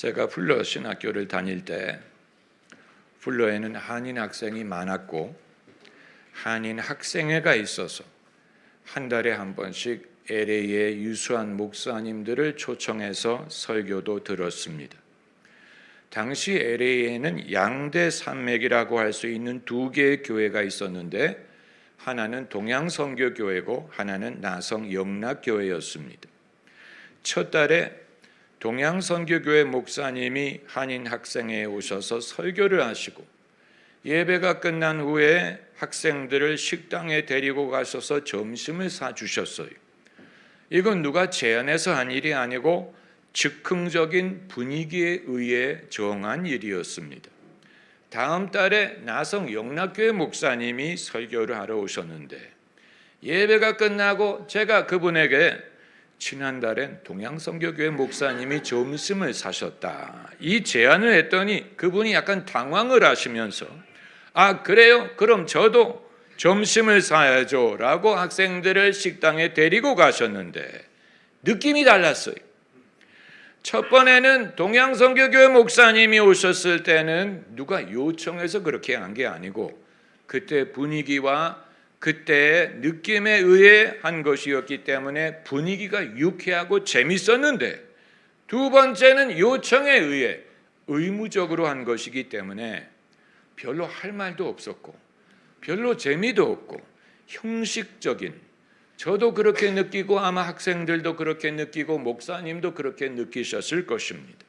제가 풀러 신학교를 다닐 때 풀러에는 한인 학생이 많았고 한인 학생회가 있어서 한 달에 한 번씩 LA의 유수한 목사님들을 초청해서 설교도 들었습니다. 당시 LA에는 양대 산맥이라고 할 수 있는 두 개의 교회가 있었는데 하나는 동양선교교회고 하나는 나성영락교회였습니다. 첫 달에 동양선교교회 목사님이 한인 학생회에 오셔서 설교를 하시고 예배가 끝난 후에 학생들을 식당에 데리고 가셔서 점심을 사주셨어요. 이건 누가 제안해서 한 일이 아니고 즉흥적인 분위기에 의해 정한 일이었습니다. 다음 달에 나성영락교회 목사님이 설교를 하러 오셨는데 예배가 끝나고 제가 그분에게 지난달엔 동양선교교회 목사님이 점심을 사셨다 이 제안을 했더니 그분이 약간 당황을 하시면서 그래요? 그럼 저도 점심을 사야죠 라고 학생들을 식당에 데리고 가셨는데 느낌이 달랐어요. 첫 번에는 동양선교교회 목사님이 오셨을 때는 누가 요청해서 그렇게 한 게 아니고 그때 분위기와 그때의 느낌에 의해 한 것이었기 때문에 분위기가 유쾌하고 재밌었는데 두 번째는 요청에 의해 의무적으로 한 것이기 때문에 별로 할 말도 없었고 별로 재미도 없고 형식적인, 저도 그렇게 느끼고 아마 학생들도 그렇게 느끼고 목사님도 그렇게 느끼셨을 것입니다.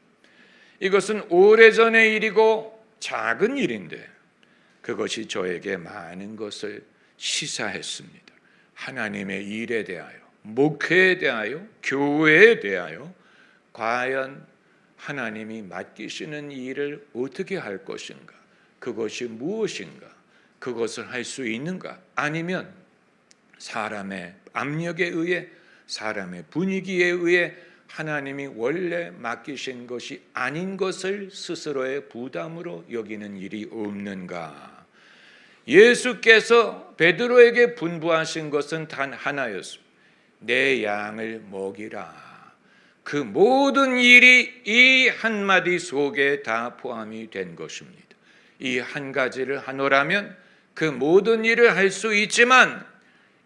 이것은 오래전의 일이고 작은 일인데 그것이 저에게 많은 것을 시사했습니다. 하나님의 일에 대하여, 목회에 대하여, 교회에 대하여 과연 하나님이 맡기시는 일을 어떻게 할 것인가, 그것이 무엇인가, 그것을 할 수 있는가, 아니면 사람의 압력에 의해, 사람의 분위기에 의해 하나님이 원래 맡기신 것이 아닌 것을 스스로의 부담으로 여기는 일이 없는가. 예수께서 베드로에게 분부하신 것은 단 하나였습니다. 내 양을 먹이라. 그 모든 일이 이 한마디 속에 다 포함이 된 것입니다. 이 한 가지를 하노라면 그 모든 일을 할 수 있지만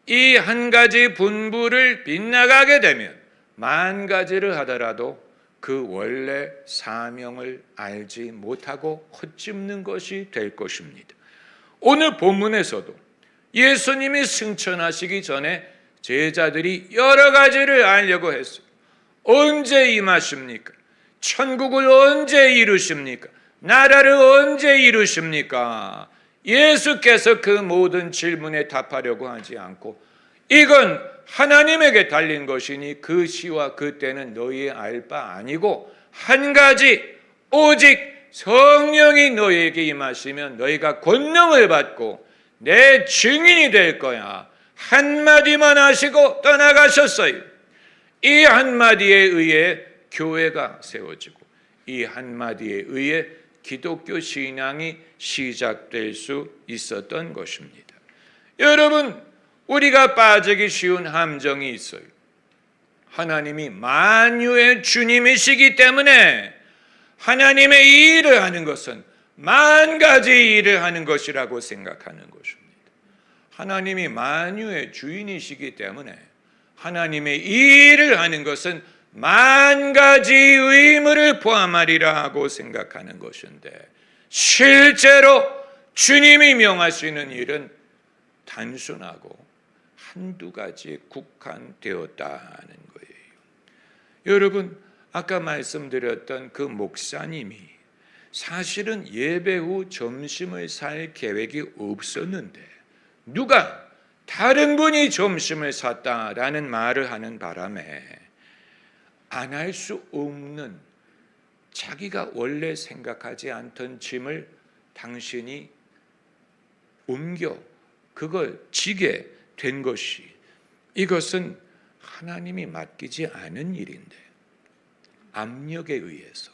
이 한 가지 분부를 빗나가게 되면 만 가지를 하더라도 그 원래 사명을 알지 못하고 헛짚는 것이 될 것입니다. 오늘 본문에서도 예수님이 승천하시기 전에 제자들이 여러 가지를 알려고 했어요. 언제 임하십니까? 천국을 언제 이루십니까? 나라를 언제 이루십니까? 예수께서 그 모든 질문에 답하려고 하지 않고 이건 하나님에게 달린 것이니 그 시와 그 때는 너희 알 바 아니고 한 가지 오직 성령이 너희에게 임하시면 너희가 권능을 받고 내 증인이 될 거야. 한마디만 하시고 떠나가셨어요. 이 한마디에 의해 교회가 세워지고 이 한마디에 의해 기독교 신앙이 시작될 수 있었던 것입니다. 여러분, 우리가 빠지기 쉬운 함정이 있어요. 하나님이 만유의 주님이시기 때문에 하나님의 일을 하는 것은 만 가지 일을 하는 것이라고 생각하는 것입니다. 하나님이 만유의 주인이시기 때문에 하나님의 일을 하는 것은 만 가지 의무를 포함하리라 하고 생각하는 것인데 실제로 주님이 명하시는 일은 단순하고 한두 가지에 국한되었다는 거예요. 여러분, 아까 말씀드렸던 그 목사님이 사실은 예배 후 점심을 살 계획이 없었는데 누가 다른 분이 점심을 샀다라는 말을 하는 바람에 안 할 수 없는 자기가 원래 생각하지 않던 짐을 당신이 옮겨 그걸 지게 된 것이 이것은 하나님이 맡기지 않은 일인데 압력에 의해서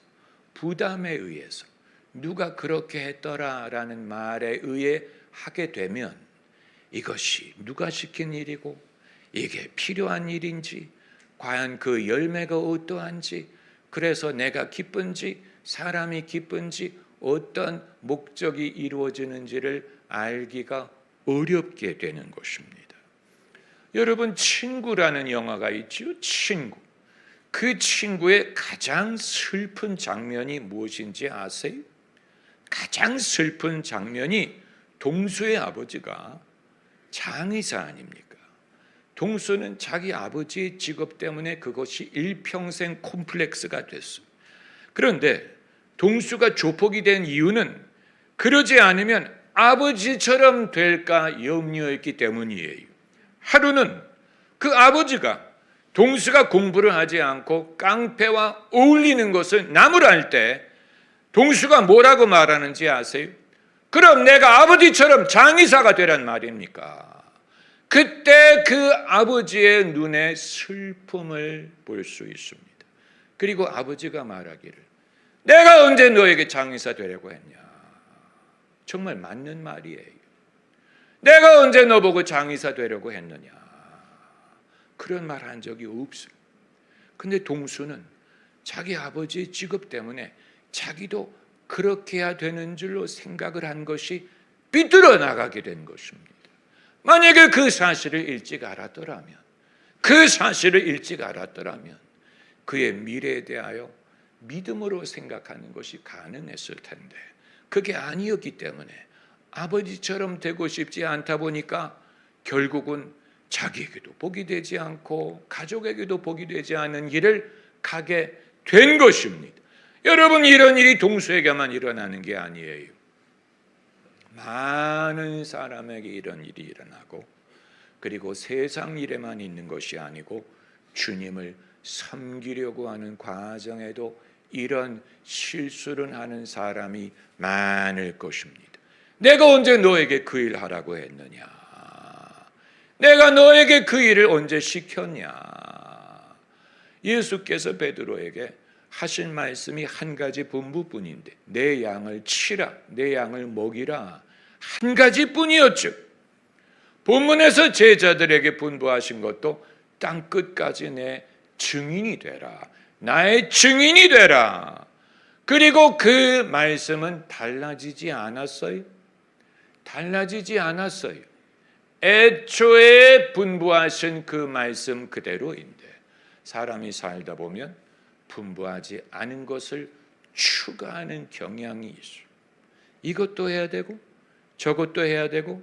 부담에 의해서 누가 그렇게 했더라라는 말에 의해 하게 되면 이것이 누가 시킨 일이고 이게 필요한 일인지 과연 그 열매가 어떠한지 그래서 내가 기쁜지 사람이 기쁜지 어떤 목적이 이루어지는지를 알기가 어렵게 되는 것입니다. 여러분, 친구라는 영화가 있죠. 친구. 그 친구의 가장 슬픈 장면이 무엇인지 아세요? 가장 슬픈 장면이 동수의 아버지가 장의사 아닙니까? 동수는 자기 아버지의 직업 때문에 그것이 일평생 콤플렉스가 됐어요. 그런데 동수가 조폭이 된 이유는 그러지 않으면 아버지처럼 될까 염려했기 때문이에요. 하루는 그 아버지가 동수가 공부를 하지 않고 깡패와 어울리는 것을 나무랄 때 동수가 뭐라고 말하는지 아세요? 그럼 내가 아버지처럼 장의사가 되란 말입니까? 그때 그 아버지의 눈에 슬픔을 볼 수 있습니다. 그리고 아버지가 말하기를 내가 언제 너에게 장의사 되려고 했냐? 정말 맞는 말이에요. 내가 언제 너보고 장의사 되려고 했느냐? 그런 말 한 적이 없어요. 근데 동수는 자기 아버지의 직업 때문에 자기도 그렇게 해야 되는 줄로 생각을 한 것이 삐뚤어 나가게 된 것입니다. 만약에 그 사실을 일찍 알았더라면 그의 미래에 대하여 믿음으로 생각하는 것이 가능했을 텐데 그게 아니었기 때문에 아버지처럼 되고 싶지 않다 보니까 결국은 자기에게도 복이 되지 않고 가족에게도 복이 되지 않은 길을 가게 된 것입니다. 여러분, 이런 일이 동수에게만 일어나는 게 아니에요. 많은 사람에게 이런 일이 일어나고, 그리고 세상 일에만 있는 것이 아니고 주님을 섬기려고 하는 과정에도 이런 실수를 하는 사람이 많을 것입니다. 내가 언제 너에게 그 일 하라고 했느냐? 내가 너에게 그 일을 언제 시켰냐? 예수께서 베드로에게 하신 말씀이 한 가지 분부뿐인데 내 양을 치라, 내 양을 먹이라, 한 가지뿐이었죠. 본문에서 제자들에게 분부하신 것도 땅 끝까지 내 증인이 되라, 나의 증인이 되라. 그리고 그 말씀은 달라지지 않았어요. 달라지지 않았어요. 애초에 분부하신 그 말씀 그대로인데 사람이 살다 보면 분부하지 않은 것을 추가하는 경향이 있어요. 이것도 해야 되고 저것도 해야 되고,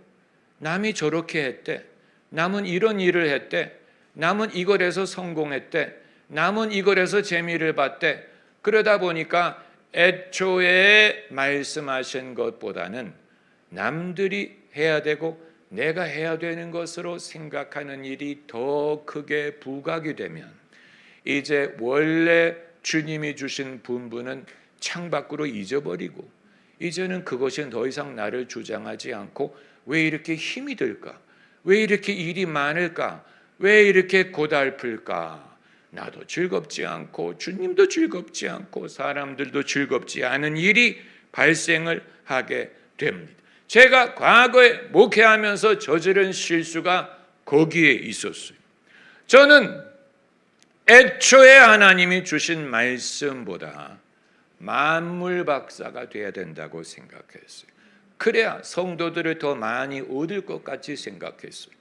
남이 저렇게 했대, 남은 이런 일을 했대, 남은 이걸 해서 성공했대, 남은 이걸 해서 재미를 봤대. 그러다 보니까 애초에 말씀하신 것보다는 남들이 해야 되고 내가 해야 되는 것으로 생각하는 일이 더 크게 부각이 되면 이제 원래 주님이 주신 분부는 창밖으로 잊어버리고 이제는 그것이 더 이상 나를 주장하지 않고 왜 이렇게 힘이 들까? 왜 이렇게 일이 많을까? 왜 이렇게 고달플까? 나도 즐겁지 않고 주님도 즐겁지 않고 사람들도 즐겁지 않은 일이 발생을 하게 됩니다. 제가 과거에 목회하면서 저지른 실수가 거기에 있었어요. 저는 애초에 하나님이 주신 말씀보다 만물 박사가 돼야 된다고 생각했어요. 그래야 성도들을 더 많이 얻을 것 같이 생각했어요.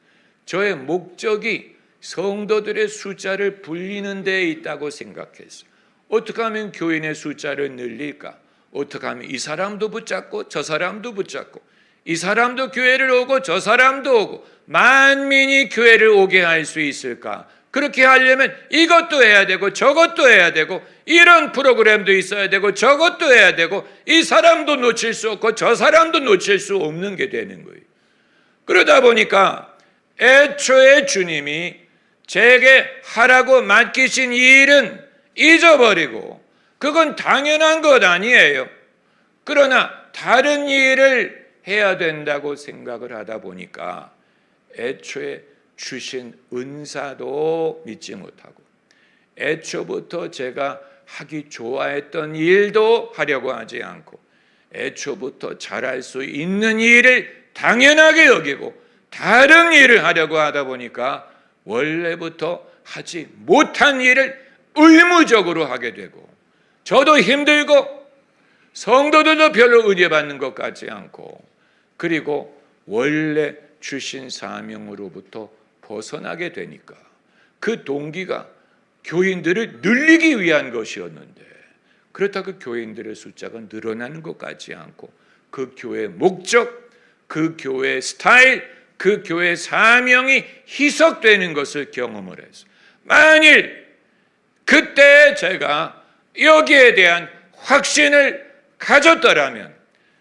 저의 목적이 성도들의 숫자를 불리는 데에 있다고 생각했어요. 어떻게 하면 교인의 숫자를 늘릴까? 어떻게 하면 이 사람도 붙잡고 저 사람도 붙잡고 이 사람도 교회를 오고 저 사람도 오고 만민이 교회를 오게 할 수 있을까? 그렇게 하려면 이것도 해야 되고 저것도 해야 되고 이런 프로그램도 있어야 되고 저것도 해야 되고 이 사람도 놓칠 수 없고 저 사람도 놓칠 수 없는 게 되는 거예요. 그러다 보니까 애초에 주님이 제게 하라고 맡기신 일은 잊어버리고 그건 당연한 것 아니에요. 그러나 다른 일을 해야 된다고 생각을 하다 보니까 애초에 주신 은사도 믿지 못하고 애초부터 제가 하기 좋아했던 일도 하려고 하지 않고 애초부터 잘할 수 있는 일을 당연하게 여기고 다른 일을 하려고 하다 보니까 원래부터 하지 못한 일을 의무적으로 하게 되고 저도 힘들고 성도들도 별로 은혜 받는 것 같지 않고, 그리고 원래 주신 사명으로부터 벗어나게 되니까 그 동기가 교인들을 늘리기 위한 것이었는데, 그렇다고 교인들의 숫자가 늘어나는 것 같지 않고 그 교회의 목적, 그 교회의 스타일, 그 교회의 사명이 희석되는 것을 경험을 해서, 만일 그때 제가 여기에 대한 확신을 가졌더라면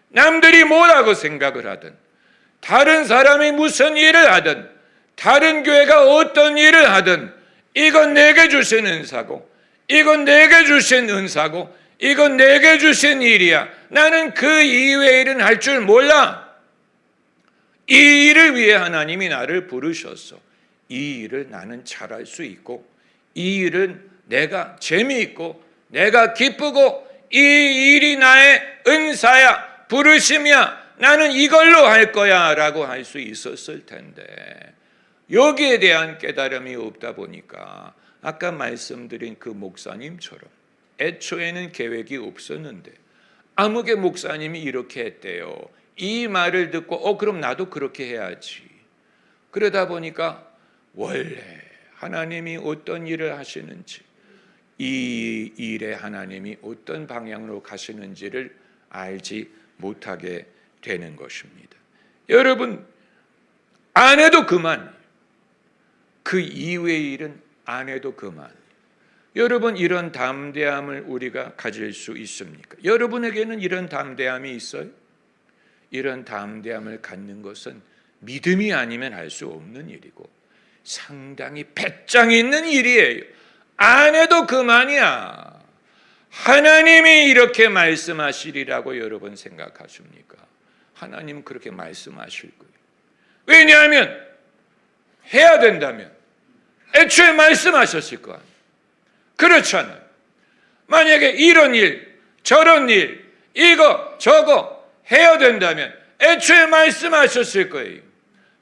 남들이 뭐라고 생각을 하든, 다른 사람이 무슨 일을 하든, 다른 교회가 어떤 일을 하든, 이건 내게 주신 은사고, 이건 내게 주신 은사고, 이건 내게 주신 일이야. 나는 그 이외의 일은 할 줄 몰라. 이 일을 위해 하나님이 나를 부르셨어. 이 일을 나는 잘할 수 있고, 이 일은 내가 재미있고 내가 기쁘고, 이 일이 나의 은사야, 부르심이야, 나는 이걸로 할 거야 라고 할 수 있었을 텐데, 여기에 대한 깨달음이 없다 보니까 아까 말씀드린 그 목사님처럼 애초에는 계획이 없었는데 아무개 목사님이 이렇게 했대요. 이 말을 듣고 그럼 나도 그렇게 해야지. 그러다 보니까 원래 하나님이 어떤 일을 하시는지, 이 일에 하나님이 어떤 방향으로 가시는지를 알지 못하게 되는 것입니다. 여러분, 안 해도 그만. 그 이외의 일은 안 해도 그만. 여러분, 이런 담대함을 우리가 가질 수 있습니까? 여러분에게는 이런 담대함이 있어요? 이런 담대함을 갖는 것은 믿음이 아니면 할 수 없는 일이고 상당히 배짱 있는 일이에요. 안 해도 그만이야. 하나님이 이렇게 말씀하시리라고 여러분 생각하십니까? 하나님 그렇게 말씀하실 거예요. 왜냐하면 해야 된다면 애초에 말씀하셨을 거 아니에요. 그렇잖아요. 만약에 이런 일, 저런 일, 이거 저거 해야 된다면 애초에 말씀하셨을 거예요.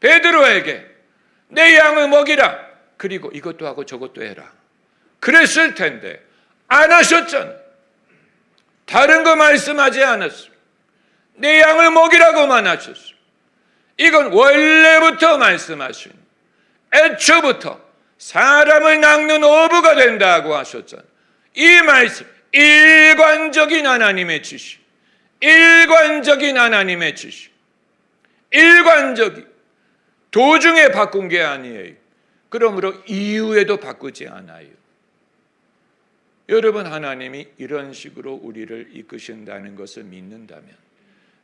베드로에게 내 양을 먹이라, 그리고 이것도 하고 저것도 해라, 그랬을 텐데 안 하셨잖아요. 다른 거 말씀하지 않았어요. 내 양을 먹이라고만 하셨어요. 이건 원래부터 말씀하신, 애초부터 사람을 낚는 어부가 된다고 하셨잖아요. 이 말씀, 일관적인 하나님의 지시, 일관적인 하나님의 지시, 일관적인, 도중에 바꾼 게 아니에요. 그러므로 이후에도 바꾸지 않아요. 여러분, 하나님이 이런 식으로 우리를 이끄신다는 것을 믿는다면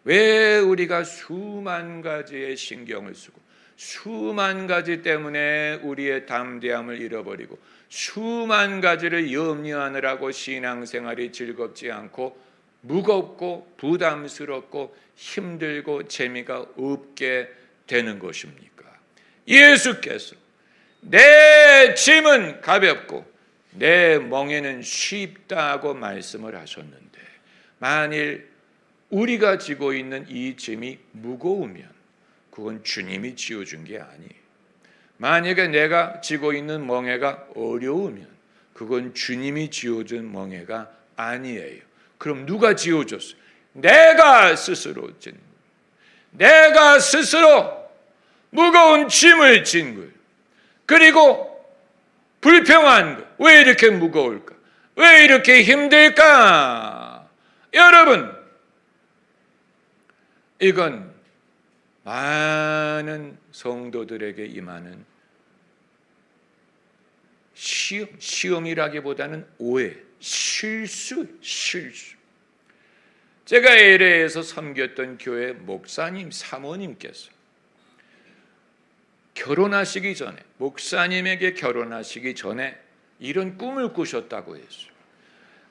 왜 우리가 수만 가지의 신경을 쓰고 수만 가지 때문에 우리의 담대함을 잃어버리고 수만 가지를 염려하느라고 신앙생활이 즐겁지 않고 무겁고 부담스럽고 힘들고 재미가 없게 되는 것입니까? 예수께서 내 짐은 가볍고 내 멍에는 쉽다고 말씀을 하셨는데, 만일 우리가 지고 있는 이 짐이 무거우면 그건 주님이 지어준 게 아니에요. 만약에 내가 지고 있는 멍에가 어려우면 그건 주님이 지어준 멍에가 아니에요. 그럼 누가 지어줬어요? 내가 스스로 진 거예요. 내가 스스로 무거운 짐을 진 거예요. 그리고 불평한 거, 왜 이렇게 무거울까? 왜 이렇게 힘들까? 여러분, 이건 많은 성도들에게 임하는 시험이라기보다는 오해, 실수. 제가 LA에서 섬겼던 교회 목사님 사모님께서 결혼하시기 전에, 목사님에게 결혼하시기 전에 이런 꿈을 꾸셨다고 했어요.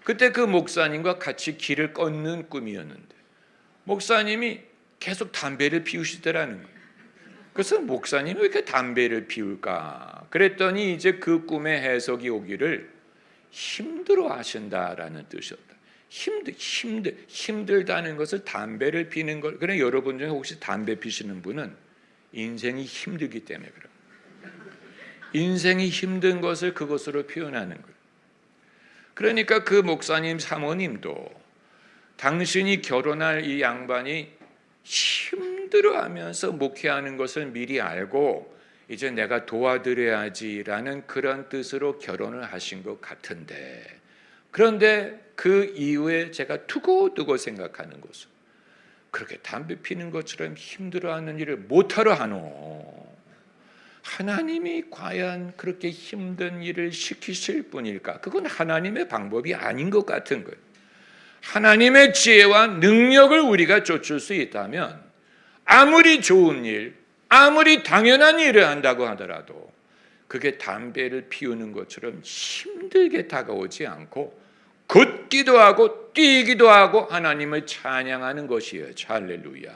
그때 그 목사님과 같이 길을 걷는 꿈이었는데 목사님이 계속 담배를 피우시더라는 거예요. 그래서 목사님이 왜 이렇게 담배를 피울까? 그랬더니 이제 그 꿈의 해석이 오기를 힘들어 하신다라는 뜻이었다. 힘들다는 것을 담배를 피는 걸, 그래 여러분 중에 혹시 담배 피시는 분은 인생이 힘들기 때문에 그래요. 인생이 힘든 것을 그것으로 표현하는 거예요. 그러니까 그 목사님 사모님도 당신이 결혼할 이 양반이 힘들어하면서 목회하는 것을 미리 알고 이제 내가 도와드려야지라는 그런 뜻으로 결혼을 하신 것 같은데, 그런데 그 이후에 제가 두고두고 생각하는 것은 그렇게 담배 피는 것처럼 힘들어하는 일을 못하러 하노? 하나님이 과연 그렇게 힘든 일을 시키실 분일까? 그건 하나님의 방법이 아닌 것 같은 거예요. 하나님의 지혜와 능력을 우리가 쫓을 수 있다면 아무리 좋은 일, 아무리 당연한 일을 한다고 하더라도 그게 담배를 피우는 것처럼 힘들게 다가오지 않고 걷기도 하고 뛰기도 하고 하나님을 찬양하는 것이에요. 할렐루야.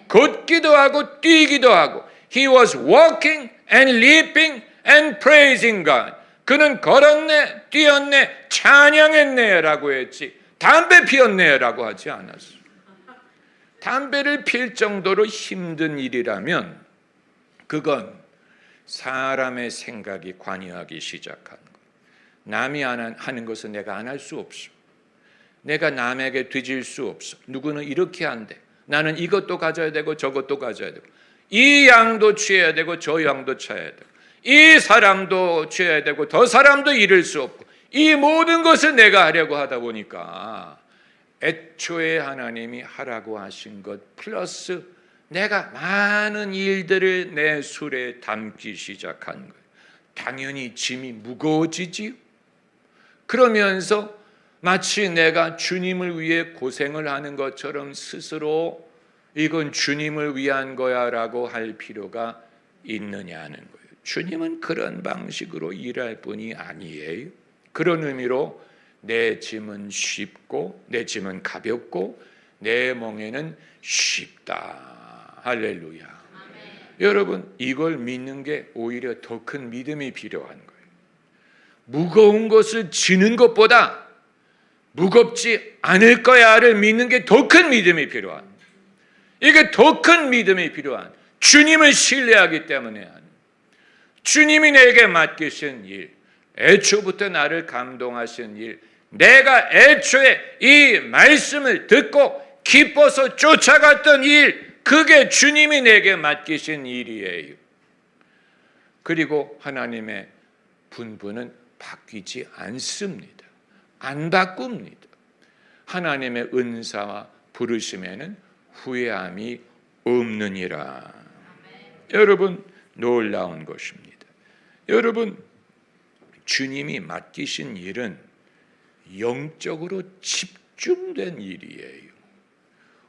걷기도 하고 뛰기도 하고 He was walking and leaping and praising God. 그는 걸었네, 뛰었네, 찬양했네 라고 했지 담배 피웠네 라고 하지 않았어. 담배를 필 정도로 힘든 일이라면 그건 사람의 생각이 관여하기 시작하는 거예요. 남이 하는 것은 내가 안 할 수 없어. 내가 남에게 뒤질 수 없어. 누구는 이렇게 한대. 나는 이것도 가져야 되고 저것도 가져야 되고 이 양도 취해야 되고 저 양도 취해야 되고 이 사람도 취해야 되고 저 사람도 잃을 수 없고 이 모든 것을 내가 하려고 하다 보니까 애초에 하나님이 하라고 하신 것 플러스 내가 많은 일들을 내 술에 담기 시작한 거예요. 당연히 짐이 무거워지지요. 그러면서 마치 내가 주님을 위해 고생을 하는 것처럼 스스로 이건 주님을 위한 거야 라고 할 필요가 있느냐는 거예요. 주님은 그런 방식으로 일할 분이 아니에요. 그런 의미로 내 짐은 쉽고 내 짐은 가볍고 내 멍에는 쉽다. 할렐루야. 아멘. 여러분 이걸 믿는 게 오히려 더 큰 믿음이 필요한 거예요. 무거운 것을 지는 것보다 무겁지 않을 거야를 믿는 게 더 큰 믿음이 필요한, 이게 더 큰 믿음이 필요한, 주님을 신뢰하기 때문에 하는, 주님이 내게 맡기신 일, 애초부터 나를 감동하신 일, 내가 애초에 이 말씀을 듣고 기뻐서 쫓아갔던 일, 그게 주님이 내게 맡기신 일이에요. 그리고 하나님의 분부는 바뀌지 않습니다. 안 바꿉니다. 하나님의 은사와 부르심에는 후회함이 없느니라. 여러분 놀라운 것입니다. 여러분 주님이 맡기신 일은 영적으로 집중된 일이에요.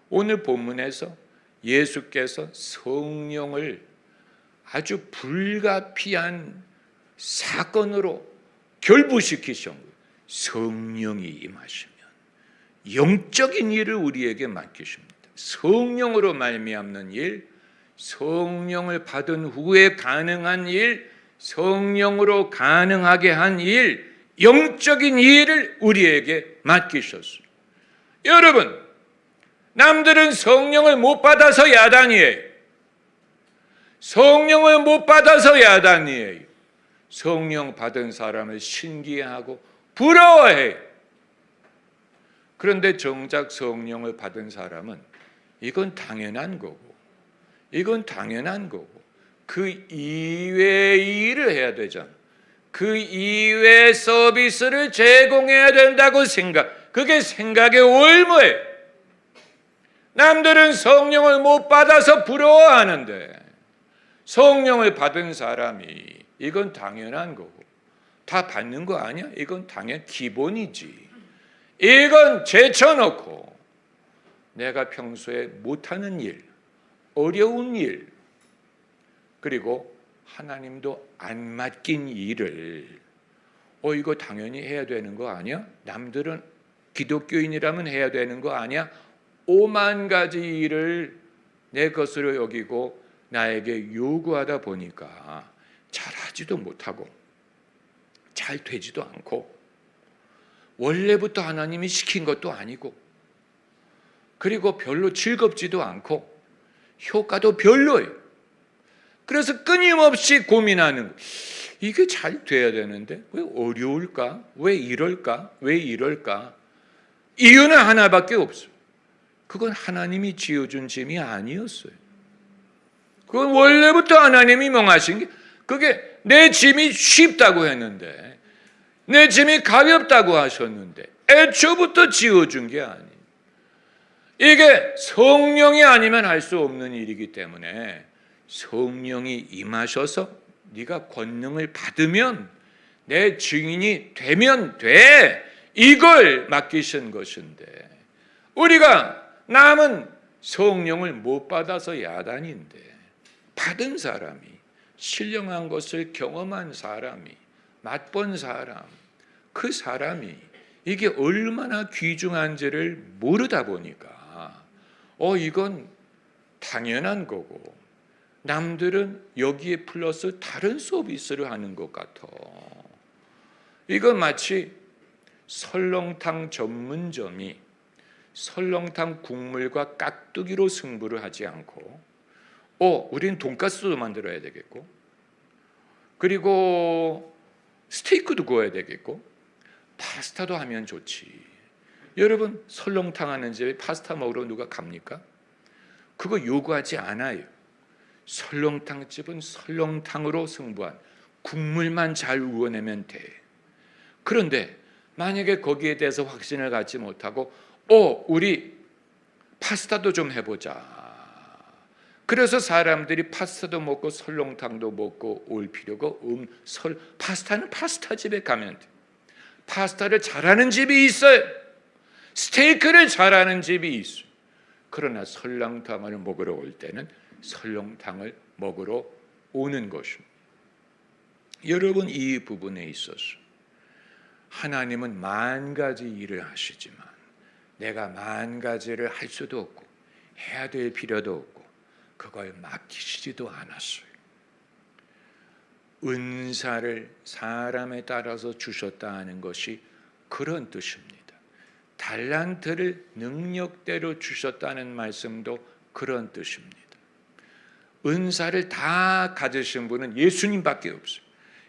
오늘 본문에서 예수께서 성령을 아주 불가피한 사건으로 결부시키신 거예요. 성령이 임하시면 영적인 일을 우리에게 맡기십니다. 성령으로 말미암는 일, 성령을 받은 후에 가능한 일, 성령으로 가능하게 한 일, 영적인 일을 우리에게 맡기셨어요. 여러분, 남들은 성령을 못 받아서 야단이에요. 성령을 못 받아서 야단이에요. 성령 받은 사람을 신기해하고 부러워해요. 그런데 정작 성령을 받은 사람은 이건 당연한 거고, 이건 당연한 거고, 그 이외의 일을 해야 되잖아. 그 이외의 서비스를 제공해야 된다고 그게 생각의 올무예요. 남들은 성령을 못 받아서 부러워하는데 성령을 받은 사람이 이건 당연한 거고, 다 받는 거 아니야? 이건 당연 기본이지. 이건 제쳐놓고 내가 평소에 못하는 일, 어려운 일, 그리고 하나님도 안 맡긴 일을 이거 당연히 해야 되는 거 아니야? 남들은 기독교인이라면 해야 되는 거 아니야? 5만 가지 일을 내 것으로 여기고 나에게 요구하다 보니까 잘하지도 못하고 잘 되지도 않고 원래부터 하나님이 시킨 것도 아니고 그리고 별로 즐겁지도 않고 효과도 별로예요. 그래서 끊임없이 고민하는 거예요. 이게 잘 돼야 되는데 왜 어려울까? 왜 이럴까? 왜 이럴까? 이유는 하나밖에 없어요. 그건 하나님이 지어준 짐이 아니었어요. 그건 원래부터 하나님이 명하신 게, 그게 내 짐이 쉽다고 했는데, 내 짐이 가볍다고 하셨는데 애초부터 지어준 게 아니에요. 이게 성령이 아니면 할 수 없는 일이기 때문에 성령이 임하셔서 네가 권능을 받으면 내 증인이 되면 돼, 이걸 맡기신 것인데, 우리가 남은 성령을 못 받아서 야단인데 받은 사람이, 신령한 것을 경험한 사람이, 맛본 사람, 그 사람이 이게 얼마나 귀중한지를 모르다 보니까 이건 당연한 거고, 남들은 여기에 플러스 다른 서비스를 하는 것 같아. 이건 마치 설렁탕 전문점이 설렁탕 국물과 깍두기로 승부를 하지 않고, 우린 돈가스도 만들어야 되겠고, 그리고 스테이크도 구워야 되겠고, 파스타도 하면 좋지. 여러분, 설렁탕 하는 집에 파스타 먹으러 누가 갑니까? 그거 요구하지 않아요. 설렁탕 집은 설렁탕으로 승부한, 국물만 잘 우어내면 돼. 그런데 만약에 거기에 대해서 확신을 갖지 못하고 우리 파스타도 좀 해보자. 그래서 사람들이 파스타도 먹고 설렁탕도 먹고 올 필요가 파스타는 파스타 집에 가면 돼. 파스타를 잘하는 집이 있어요. 스테이크를 잘하는 집이 있어요. 그러나 설렁탕을 먹으러 올 때는 설렁탕을 먹으러 오는 것입니다. 여러분, 이 부분에 있어서 하나님은 만 가지 일을 하시지만 내가 만 가지를 할 수도 없고 해야 될 필요도 없고 그걸 맡기시지도 않았어요. 은사를 사람에 따라서 주셨다 하는 것이 그런 뜻입니다. 달란트를 능력대로 주셨다는 말씀도 그런 뜻입니다. 은사를 다 가지신 분은 예수님밖에 없어요.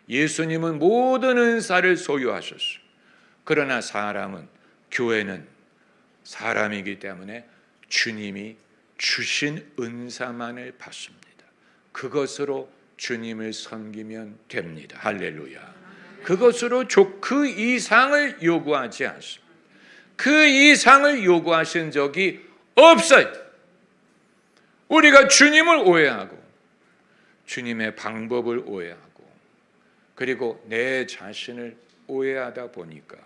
예수님은 모든 은사를 소유하셨어요. 그러나 교회는 사람이기 때문에 주님이 주신 은사만을 받습니다. 그것으로 주님을 섬기면 됩니다. 할렐루야. 그것으로 그 이상을 요구하지 않습니다. 그 이상을 요구하신 적이 없어요. 우리가 주님을 오해하고 주님의 방법을 오해하고 그리고 내 자신을 오해하다 보니까,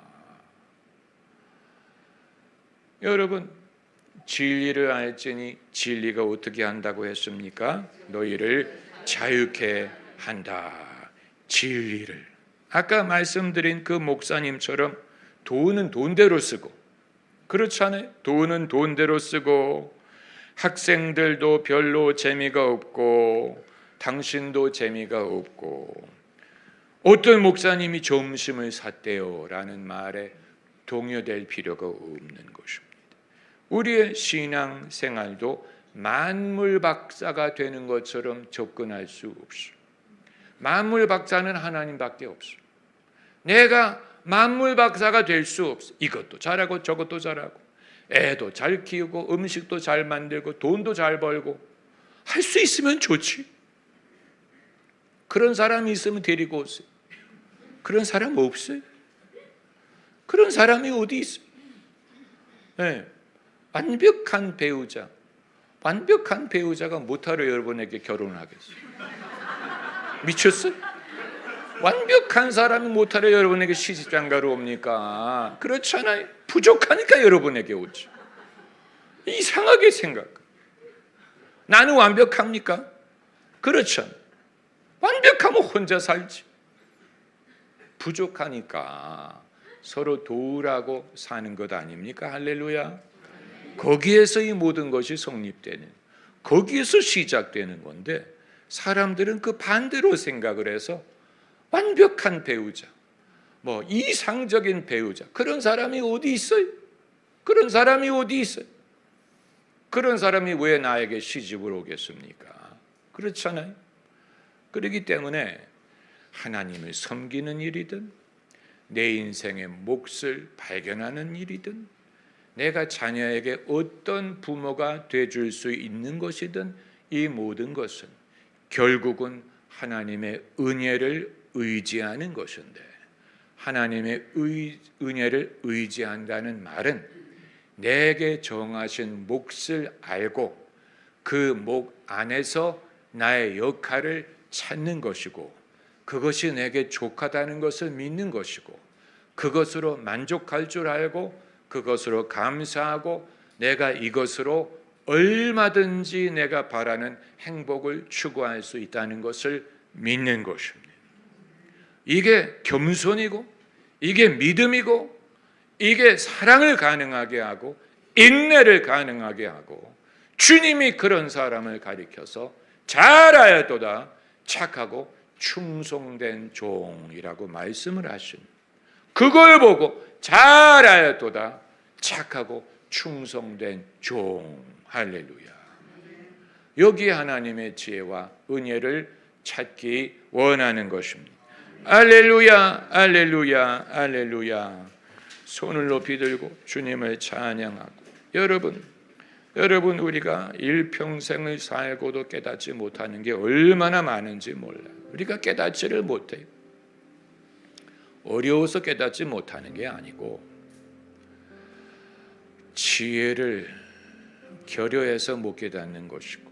여러분, 진리를 알지니 진리가 어떻게 한다고 했습니까? 너희를 자유케 한다. 진리를. 아까 말씀드린 그 목사님처럼 돈은 돈대로 쓰고, 그렇잖아요. 돈은 돈대로 쓰고 학생들도 별로 재미가 없고 당신도 재미가 없고, 어떤 목사님이 점심을 샀대요 라는 말에 동요될 필요가 없는 것입니다. 우리의 신앙 생활도 만물 박사가 되는 것처럼 접근할 수 없어요. 만물 박사는 하나님밖에 없어요. 내가 만물 박사가 될 수 없어. 이것도 잘하고 저것도 잘하고 애도 잘 키우고 음식도 잘 만들고 돈도 잘 벌고 할 수 있으면 좋지. 그런 사람이 있으면 데리고 오세요. 그런 사람 없어요. 그런 사람이 어디 있어요? 네. 완벽한 배우자가 못하러 여러분에게 결혼을 하겠어요? 미쳤어요? 완벽한 사람이 못하러 여러분에게 시집장가로 옵니까? 그렇잖아요. 부족하니까 여러분에게 오죠. 이상하게 생각. 나는 완벽합니까? 그렇잖아요. 완벽하면 혼자 살지. 부족하니까 서로 도우라고 사는 것 아닙니까? 할렐루야. 거기에서 이 모든 것이 성립되는, 거기에서 시작되는 건데, 사람들은 그 반대로 생각을 해서 완벽한 배우자, 이상적인 배우자, 그런 사람이 어디 있어요? 그런 사람이 어디 있어요? 그런 사람이 왜 나에게 시집을 오겠습니까? 그렇잖아요. 그렇기 때문에 하나님을 섬기는 일이든 내 인생의 몫을 발견하는 일이든 내가 자녀에게 어떤 부모가 되줄 수 있는 것이든 이 모든 것은 결국은 하나님의 은혜를 의지하는 것인데, 하나님의 은혜를 의지한다는 말은 내게 정하신 몫을 알고 그 몫 안에서 나의 역할을 찾는 것이고, 그것이 내게 족하다는 것을 믿는 것이고, 그것으로 만족할 줄 알고 그것으로 감사하고 내가 이것으로 얼마든지 내가 바라는 행복을 추구할 수 있다는 것을 믿는 것입니다. 이게 겸손이고 이게 믿음이고 이게 사랑을 가능하게 하고 인내를 가능하게 하고, 주님이 그런 사람을 가리켜서 잘하여도다 착하고 충성된 종이라고 말씀을 하십니다. 그걸 보고 잘하여도다 착하고 충성된 종. 할렐루야. 여기 하나님의 지혜와 은혜를 찾기 원하는 것입니다. 할렐루야, 할렐루야, 할렐루야. 손을 높이 들고 주님을 찬양하고, 여러분 우리가 일평생을 살고도 깨닫지 못하는 게 얼마나 많은지 몰라요. 우리가 깨닫지를 못해요. 어려워서 깨닫지 못하는 게 아니고 지혜를 결여해서 못 깨닫는 것이고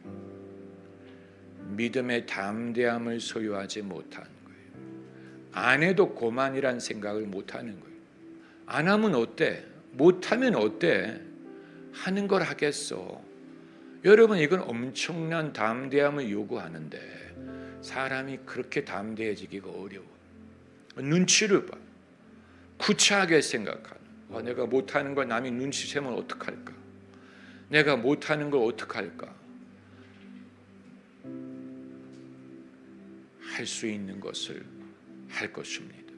믿음의 담대함을 소유하지 못하는 거예요. 안 해도 고만이란 생각을 못하는 거예요. 안 하면 어때? 못하면 어때? 하는 걸 하겠어. 여러분, 이건 엄청난 담대함을 요구하는데 사람이 그렇게 담대해지기가 어려워. 눈치를 봐. 구차하게 생각하는. 내가 못하는 걸 남이 눈치채면 어떡할까? 내가 못하는 걸 어떡할까? 할 수 있는 것을 할 것입니다.